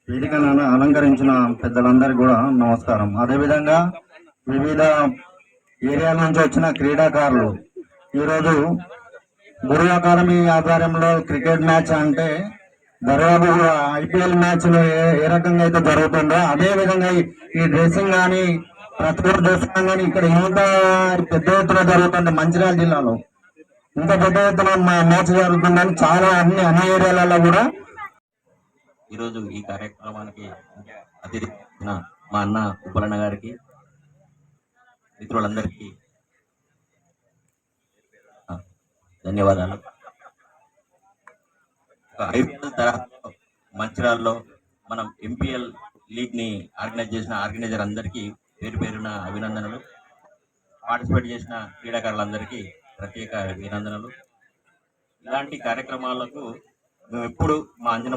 వేదికను అలంకరించిన పెద్దలందరికీ కూడా నమస్కారం. అదేవిధంగా వివిధ ఏరియాల నుంచి వచ్చిన క్రీడాకారులు ఈరోజు గురు అకాడమీ ఆధ్వర్యంలో క్రికెట్ మ్యాచ్ అంటే దర్యాబు ఐపీఎల్ మ్యాచ్ ఏ రకంగా అయితే జరుగుతుందో అదే విధంగా ఈ డ్రెస్సింగ్ కానీ ప్రతి ఒక్క డ్రెస్సింగ్ కానీ ఇక్కడ ఇంత పెద్ద ఎత్తున జరుగుతుంది. మంచిర్యాల జిల్లాలో ఇంత పెద్ద ఎత్తున మ్యాచ్ జరుగుతుందని చాలా అన్ని ఏరియాలలో కూడా. ఈరోజు ఈ కార్యక్రమానికి అతిథి మా అన్న ఉప్పలన్న గారికి, మిత్రులందరికీ ధన్యవాదాలు. ఐపీఎల్ తరహా మంచిర్యాలలో మనం ఎంపీఎల్ లీగ్ ని ఆర్గనైజ్ చేసిన ఆర్గనైజర్ అందరికీ పేరు పేరున అభినందనలు. పార్టిసిపేట్ చేసిన క్రీడాకారులందరికీ ప్రత్యేక అభినందనలు. ఇలాంటి కార్యక్రమాలకు మేము ఎప్పుడు మా అంజన